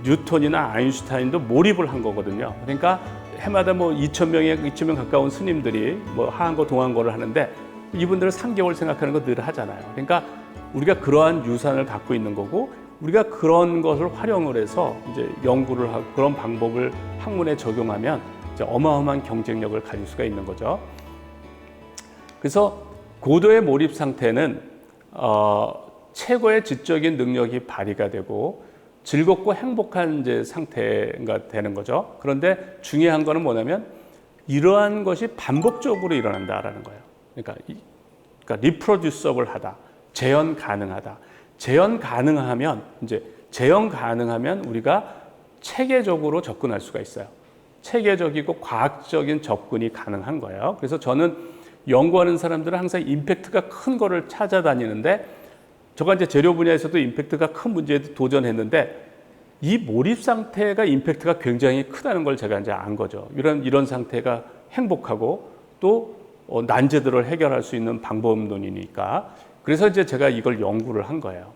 뉴턴이나 아인슈타인도 몰입을 한 거거든요. 그러니까 해마다 뭐 2,000명 가까운 스님들이 뭐 하한 거 동한 거를 하는데 이분들은 3개월 생각하는 거 늘 하잖아요. 그러니까 우리가 그러한 유산을 갖고 있는 거고 우리가 그런 것을 활용을 해서 이제 연구를 하고 그런 방법을 학문에 적용하면 이제 어마어마한 경쟁력을 가질 수가 있는 거죠. 그래서 고도의 몰입 상태는 최고의 지적인 능력이 발휘가 되고 즐겁고 행복한 이제 상태가 되는 거죠. 그런데 중요한 거는 뭐냐면 이러한 것이 반복적으로 일어난다라는 거예요. 그러니까 리프로듀서블 하다, 재현 가능하다. 재현 가능하면 우리가 체계적으로 접근할 수가 있어요. 체계적이고 과학적인 접근이 가능한 거예요. 그래서 저는 연구하는 사람들은 항상 임팩트가 큰 거를 찾아다니는데 저가 이제 재료 분야에서도 임팩트가 큰 문제에 도전했는데 이 몰입 상태가 임팩트가 굉장히 크다는 걸 제가 이제 안 거죠. 이런 상태가 행복하고 또 난제들을 해결할 수 있는 방법론이니까. 그래서 이제 제가 이걸 연구를 한 거예요.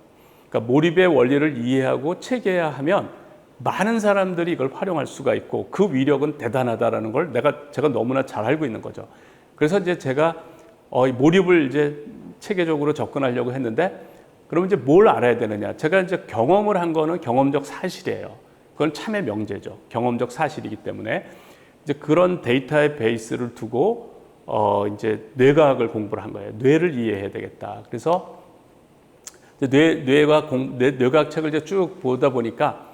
그러니까 몰입의 원리를 이해하고 체계화하면 많은 사람들이 이걸 활용할 수가 있고 그 위력은 대단하다라는 걸 제가 너무나 잘 알고 있는 거죠. 그래서 이제 제가 몰입을 이제 체계적으로 접근하려고 했는데 그러면 이제 뭘 알아야 되느냐? 제가 이제 경험을 한 거는 경험적 사실이에요. 그건 참의 명제죠. 경험적 사실이기 때문에 이제 그런 데이터의 베이스를 두고 이제 뇌과학을 공부를 한 거예요. 뇌를 이해해야 되겠다. 그래서 뇌과학 책을 이제 쭉 보다 보니까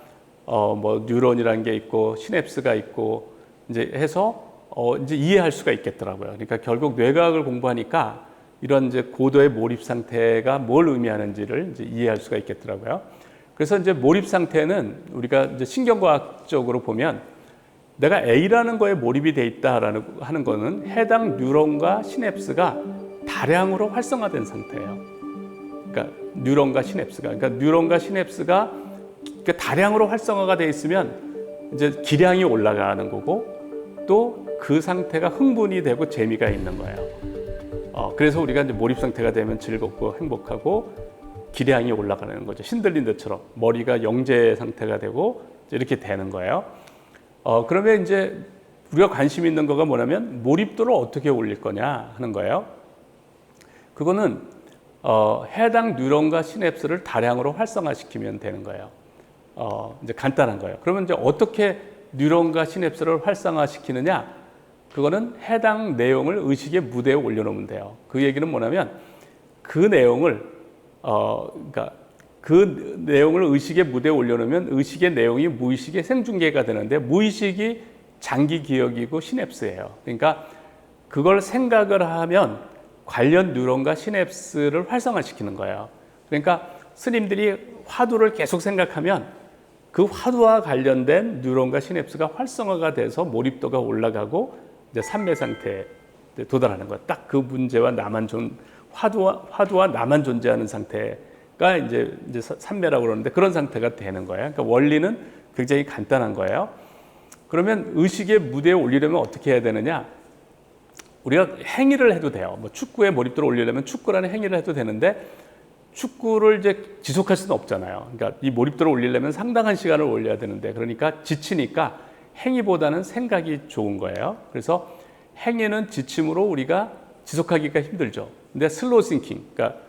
뭐 뉴런이라는 게 있고 시냅스가 있고 이제 해서 이제 이해할 수가 있겠더라고요. 그러니까 결국 뇌과학을 공부하니까 이런 이제 고도의 몰입 상태가 뭘 의미하는지를 이제 이해할 수가 있겠더라고요. 그래서 이제 몰입 상태는 우리가 이제 신경과학적으로 보면 내가 A라는 거에 몰입이 돼 있다라는 하는 거는 해당 뉴런과 시냅스가 다량으로 활성화된 상태예요. 그러니까 뉴런과 시냅스가 다량으로 활성화가 돼 있으면 이제 기량이 올라가는 거고 또 그 상태가 흥분이 되고 재미가 있는 거예요. 그래서 우리가 이제 몰입 상태가 되면 즐겁고 행복하고 기량이 올라가는 거죠. 신들린 것처럼 머리가 영재 상태가 되고 이렇게 되는 거예요. 그러면 이제 우리가 관심 있는 거가 뭐냐면 몰입도를 어떻게 올릴 거냐 하는 거예요. 그거는 해당 뉴런과 시냅스를 다량으로 활성화시키면 되는 거예요. 이제 간단한 거예요. 그러면 이제 어떻게 뉴런과 시냅스를 활성화시키느냐? 그거는 해당 내용을 의식의 무대에 올려놓으면 돼요. 그 얘기는 뭐냐면 그 내용을 의식의 무대에 올려놓으면 의식의 내용이 무의식의 생중계가 되는데 무의식이 장기 기억이고 시냅스예요. 그러니까 그걸 생각을 하면 관련 뉴런과 시냅스를 활성화시키는 거예요. 그러니까 스님들이 화두를 계속 생각하면 그 화두와 관련된 뉴런과 시냅스가 활성화가 돼서 몰입도가 올라가고 이제 삼매 상태에 도달하는 거예요. 딱 그 문제와 화두와 나만 존재하는 상태가 이제 삼매라고 그러는데 그런 상태가 되는 거예요. 그러니까 원리는 굉장히 간단한 거예요. 그러면 의식의 무대에 올리려면 어떻게 해야 되느냐? 우리가 행위를 해도 돼요. 뭐 축구에 몰입도를 올리려면 축구라는 행위를 해도 되는데 축구를 이제 지속할 수는 없잖아요. 그러니까 이 몰입도를 올리려면 상당한 시간을 올려야 되는데 그러니까 지치니까 행위보다는 생각이 좋은 거예요. 그래서 행위는 지침으로 우리가 지속하기가 힘들죠. 근데 슬로우 싱킹, 그러니까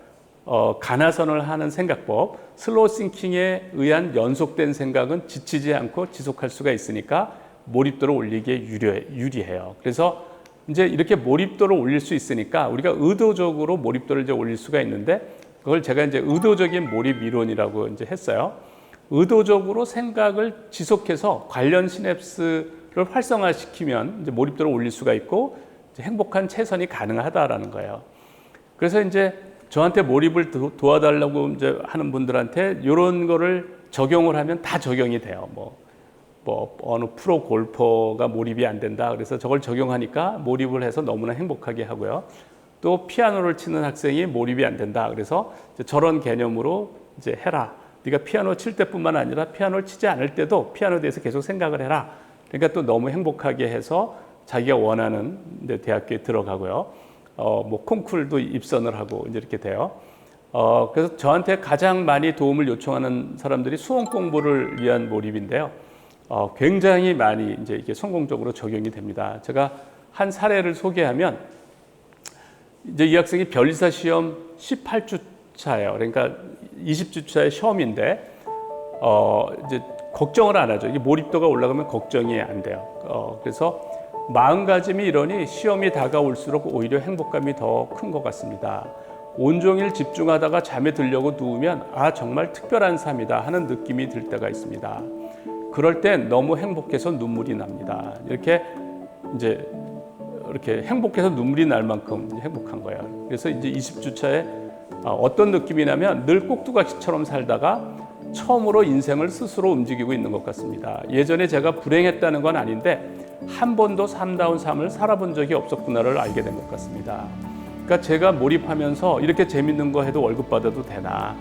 가나선을 하는 생각법, 슬로우 싱킹에 의한 연속된 생각은 지치지 않고 지속할 수가 있으니까 몰입도를 올리기에 유리해요. 그래서 이제 이렇게 몰입도를 올릴 수 있으니까 우리가 의도적으로 몰입도를 이제 올릴 수가 있는데 그걸 제가 이제 의도적인 몰입 이론이라고 이제 했어요. 의도적으로 생각을 지속해서 관련 시냅스를 활성화시키면 이제 몰입도를 올릴 수가 있고 이제 행복한 체선이 가능하다라는 거예요. 그래서 이제 저한테 몰입을 도와달라고 이제 하는 분들한테 이런 거를 적용을 하면 다 적용이 돼요. 뭐 어느 프로 골퍼가 몰입이 안 된다. 그래서 저걸 적용하니까 몰입을 해서 너무나 행복하게 하고요. 또 피아노를 치는 학생이 몰입이 안 된다. 그래서 저런 개념으로 이제 해라. 네가 피아노 칠 때뿐만 아니라 피아노를 치지 않을 때도 피아노에 대해서 계속 생각을 해라. 그러니까 또 너무 행복하게 해서 자기가 원하는 대학교에 들어가고요. 뭐 콩쿨도 입선을 하고 이제 이렇게 돼요. 그래서 저한테 가장 많이 도움을 요청하는 사람들이 수험 공부를 위한 몰입인데요. 굉장히 많이 이제 이게 성공적으로 적용이 됩니다. 제가 한 사례를 소개하면 이제 이 학생이 변리사 시험 18주 차예요. 그러니까 20주 차의 시험인데 이제 걱정을 안 하죠. 이게 몰입도가 올라가면 걱정이 안 돼요. 그래서 마음가짐이 이러니 시험이 다가올수록 오히려 행복감이 더 큰 것 같습니다. 온종일 집중하다가 잠에 들려고 누우면 아 정말 특별한 삶이다 하는 느낌이 들 때가 있습니다. 그럴 땐 너무 행복해서 눈물이 납니다. 이렇게 행복해서 눈물이 날 만큼 행복한 거예요. 그래서 이제 20주 차에 어떤 느낌이 나면 늘 꼭두각시처럼 살다가 처음으로 인생을 스스로 움직이고 있는 것 같습니다. 예전에 제가 불행했다는 건 아닌데 한 번도 삶다운 삶을 살아본 적이 없었구나를 알게 된 것 같습니다. 그러니까 제가 몰입하면서 이렇게 재밌는 거 해도 월급 받아도 되나,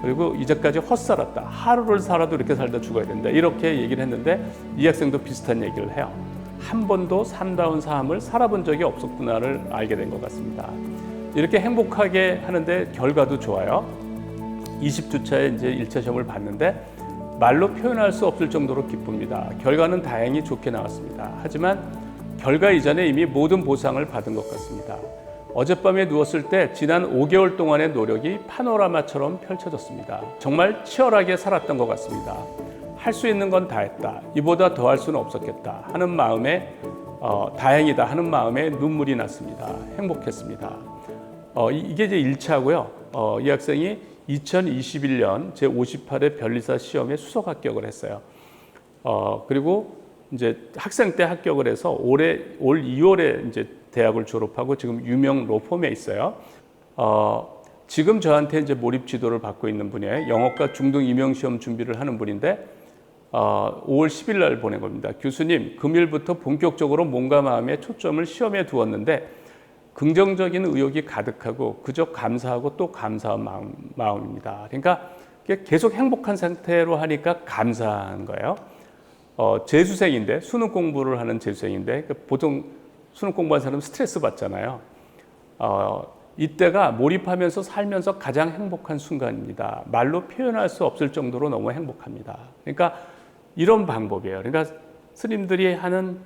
그리고 이제까지 헛살았다, 하루를 살아도 이렇게 살다 죽어야 된다, 이렇게 얘기를 했는데 이 학생도 비슷한 얘기를 해요. 한 번도 삶다운 삶을 살아본 적이 없었구나를 알게 된 것 같습니다. 이렇게 행복하게 하는데 결과도 좋아요. 20주 차에 이제 1차 시험을 봤는데 말로 표현할 수 없을 정도로 기쁩니다. 결과는 다행히 좋게 나왔습니다. 하지만 결과 이전에 이미 모든 보상을 받은 것 같습니다. 어젯밤에 누웠을 때 지난 5개월 동안의 노력이 파노라마처럼 펼쳐졌습니다. 정말 치열하게 살았던 것 같습니다. 할 수 있는 건 다 했다. 이보다 더 할 수는 없었겠다 하는 마음에 다행이다 하는 마음에 눈물이 났습니다. 행복했습니다. 이게 이제 1차고요. 이 학생이 2021년 제58회 변리사 시험에 수석 합격을 했어요. 그리고 이제 학생 때 합격을 해서 올 2월에 이제 대학을 졸업하고 지금 유명 로펌에 있어요. 지금 저한테 이제 몰입 지도를 받고 있는 분이에요. 영어과 중등 임용 시험 준비를 하는 분인데 5월 10일 날 보낸 겁니다. 교수님, 금일부터 본격적으로 몸과 마음의 초점을 시험에 두었는데 긍정적인 의욕이 가득하고 그저 감사하고 또 감사한 마음입니다. 그러니까 계속 행복한 상태로 하니까 감사한 거예요. 재수생인데 수능 공부를 하는 재수생인데 보통 수능 공부하는 사람은 스트레스 받잖아요. 이때가 몰입하면서 살면서 가장 행복한 순간입니다. 말로 표현할 수 없을 정도로 너무 행복합니다. 그러니까 이런 방법이에요. 그러니까 스님들이 하는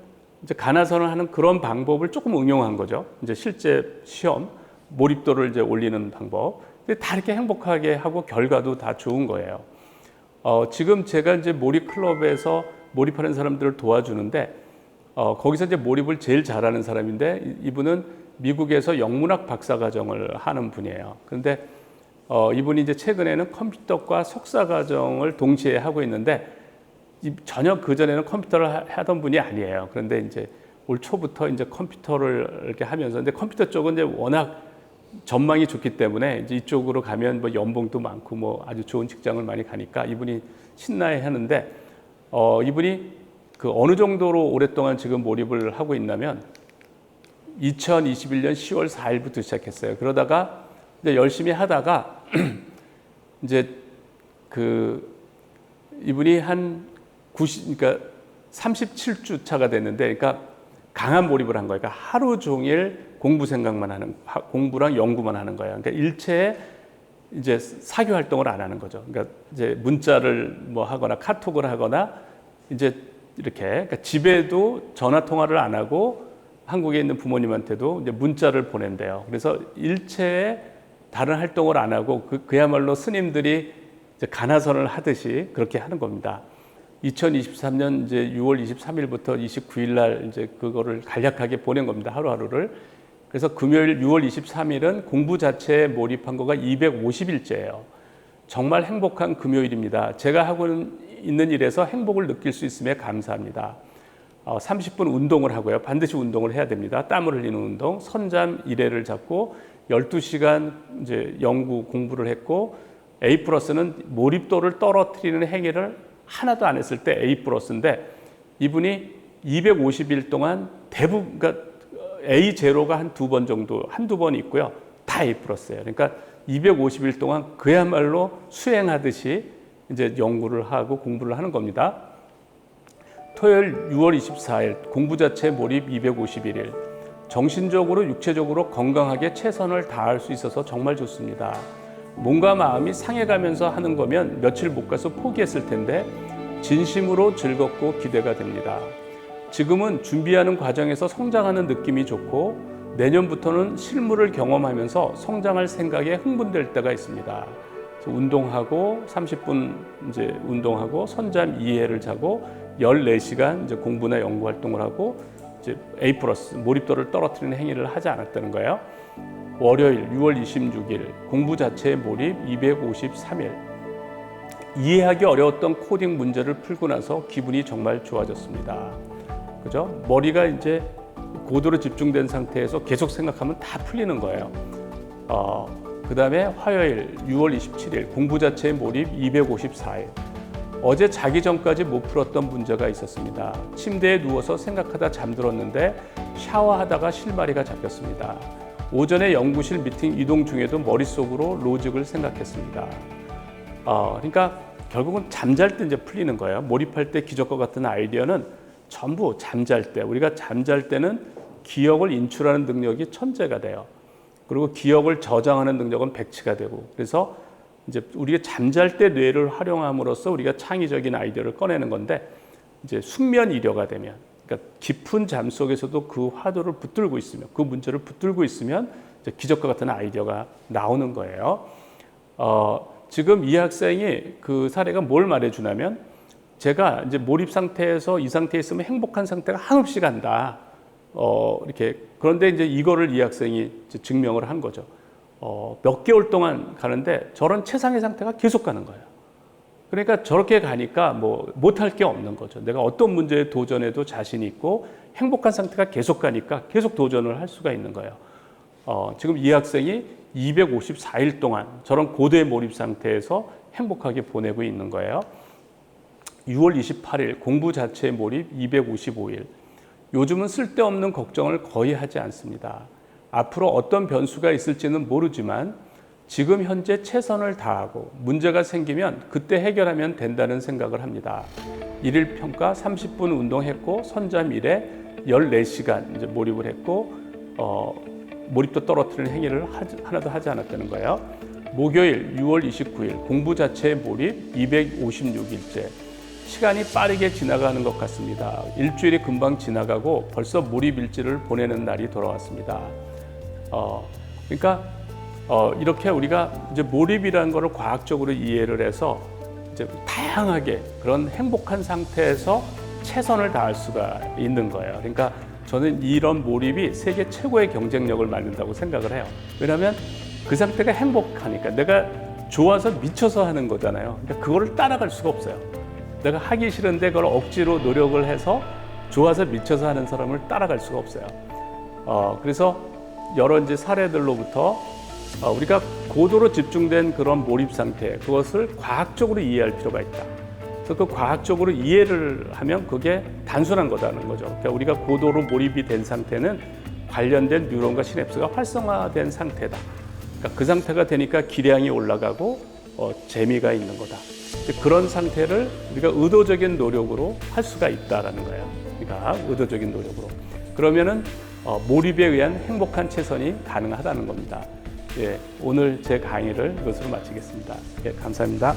이제 가나선을 하는 그런 방법을 조금 응용한 거죠. 이제 실제 시험 몰입도를 이제 올리는 방법. 근데 다 이렇게 행복하게 하고 결과도 다 좋은 거예요. 지금 제가 이제 몰입 클럽에서 몰입하는 사람들을 도와주는데 거기서 이제 몰입을 제일 잘하는 사람인데 이분은 미국에서 영문학 박사과정을 하는 분이에요. 그런데 이분이 이제 최근에는 컴퓨터과 석사과정을 동시에 하고 있는데 전혀 그전에는 컴퓨터를 하던 분이 아니에요. 그런데 이제 올 초부터 이제 컴퓨터를 이렇게 하면서 근데 컴퓨터 쪽은 이제 워낙 전망이 좋기 때문에 이제 이쪽으로 가면 뭐 연봉도 많고 뭐 아주 좋은 직장을 많이 가니까 이분이 신나해 하는데 이분이 그 어느 정도로 오랫동안 지금 몰입을 하고 있냐면 2021년 10월 4일부터 시작했어요. 그러다가 이제 열심히 하다가 이제 그 이분이 그러니까 37주 차가 됐는데, 그러니까 강한 몰입을 한 거예요. 그러니까 하루 종일 공부 생각만 하는, 공부랑 연구만 하는 거예요. 그러니까 일체에 이제 사교 활동을 안 하는 거죠. 그러니까 이제 문자를 뭐 하거나 카톡을 하거나 이제 이렇게 그러니까 집에도 전화 통화를 안 하고 한국에 있는 부모님한테도 이제 문자를 보낸대요. 그래서 일체에 다른 활동을 안 하고 그야말로 스님들이 이제 가나선을 하듯이 그렇게 하는 겁니다. 2023년 이제 6월 23일부터 29일 날 이제 그거를 간략하게 보낸 겁니다. 하루하루를. 그래서 금요일 6월 23일은 공부 자체에 몰입한 거가 250일째예요. 정말 행복한 금요일입니다. 제가 하고 있는 일에서 행복을 느낄 수 있음에 감사합니다. 30분 운동을 하고요. 반드시 운동을 해야 됩니다. 땀을 흘리는 운동. 선잠 1회를 잡고 12시간 이제 연구 공부를 했고 A+는 몰입도를 떨어뜨리는 행위를 하나도 안 했을 때 A+인데 이분이 250일 동안 대부분 그러니까 A0가 한 두 번 정도 한두 번 있고요. 다 A+예요. 그러니까 250일 동안 그야말로 수행하듯이 이제 연구를 하고 공부를 하는 겁니다. 토요일 6월 24일 공부 자체 몰입 251일. 정신적으로 육체적으로 건강하게 최선을 다할 수 있어서 정말 좋습니다. 몸과 마음이 상해가면서 하는 거면 며칠 못 가서 포기했을 텐데 진심으로 즐겁고 기대가 됩니다. 지금은 준비하는 과정에서 성장하는 느낌이 좋고 내년부터는 실물을 경험하면서 성장할 생각에 흥분될 때가 있습니다. 운동하고 30분 이제 운동하고 선잠 2회를 자고 14시간 이제 공부나 연구 활동을 하고 이제 A+ 몰입도를 떨어뜨리는 행위를 하지 않았다는 거예요. 월요일 6월 26일 공부 자체에 몰입 253일. 이해하기 어려웠던 코딩 문제를 풀고 나서 기분이 정말 좋아졌습니다. 그죠? 머리가 이제 고도로 집중된 상태에서 계속 생각하면 다 풀리는 거예요. 그 다음에 화요일 6월 27일 공부 자체에 몰입 254일. 어제 자기 전까지 못 풀었던 문제가 있었습니다. 침대에 누워서 생각하다 잠들었는데 샤워하다가 실마리가 잡혔습니다. 오전에 연구실 미팅 이동 중에도 머릿속으로 로직을 생각했습니다. 그러니까 결국은 잠잘 때 이제 풀리는 거예요. 몰입할 때 기적과 같은 아이디어는 전부 잠잘 때, 우리가 잠잘 때는 기억을 인출하는 능력이 천재가 돼요. 그리고 기억을 저장하는 능력은 백치가 되고, 그래서 이제 우리가 잠잘 때 뇌를 활용함으로써 우리가 창의적인 아이디어를 꺼내는 건데, 이제 숙면 이려가 되면, 그러니까 깊은 잠 속에서도 그 화두를 붙들고 있으면, 그 문제를 붙들고 있으면 이제 기적과 같은 아이디어가 나오는 거예요. 지금 이 학생이 그 사례가 뭘 말해주냐면, 제가 이제 몰입 상태에서 이 상태에 있으면 행복한 상태가 한없이 간다. 이렇게. 그런데 이제 이거를 이 학생이 이제 증명을 한 거죠. 몇 개월 동안 가는데 저런 최상의 상태가 계속 가는 거예요. 그러니까 저렇게 가니까 뭐 못할 게 없는 거죠. 내가 어떤 문제에 도전해도 자신이 있고 행복한 상태가 계속 가니까 계속 도전을 할 수가 있는 거예요. 지금 이 학생이 254일 동안 저런 고도의 몰입 상태에서 행복하게 보내고 있는 거예요. 6월 28일 공부 자체에 몰입 255일. 요즘은 쓸데없는 걱정을 거의 하지 않습니다. 앞으로 어떤 변수가 있을지는 모르지만 지금 현재 최선을 다하고 문제가 생기면 그때 해결하면 된다는 생각을 합니다. 일일 평가 30분 운동했고 선잠 일에 14시간 이제 몰입을 했고 몰입도 떨어뜨리는 행위를 하나도 하지 않았다는 거예요. 목요일 6월 29일 공부 자체에 몰입 256일째. 시간이 빠르게 지나가는 것 같습니다. 일주일이 금방 지나가고 벌써 몰입일지를 보내는 날이 돌아왔습니다. 그러니까 이렇게 우리가 이제 몰입이라는 것을 과학적으로 이해를 해서 이제 다양하게 그런 행복한 상태에서 최선을 다할 수가 있는 거예요. 그러니까 저는 이런 몰입이 세계 최고의 경쟁력을 만든다고 생각을 해요. 왜냐하면 그 상태가 행복하니까 내가 좋아서 미쳐서 하는 거잖아요. 그러니까 그거를 따라갈 수가 없어요. 내가 하기 싫은데 그걸 억지로 노력을 해서 좋아서 미쳐서 하는 사람을 따라갈 수가 없어요. 그래서 여러 이제 사례들로부터 우리가 고도로 집중된 그런 몰입 상태, 그것을 과학적으로 이해할 필요가 있다. 그래서 그 과학적으로 이해를 하면 그게 단순한 거다는 거죠. 그러니까 우리가 고도로 몰입이 된 상태는 관련된 뉴런과 시냅스가 활성화된 상태다. 그러니까 그 상태가 되니까 기량이 올라가고 재미가 있는 거다. 그런 상태를 우리가 의도적인 노력으로 할 수가 있다라는 거예요. 그러니까 의도적인 노력으로. 그러면은 몰입에 의한 행복한 최선이 가능하다는 겁니다. 예, 오늘 제 강의를 이것으로 마치겠습니다. 예, 감사합니다.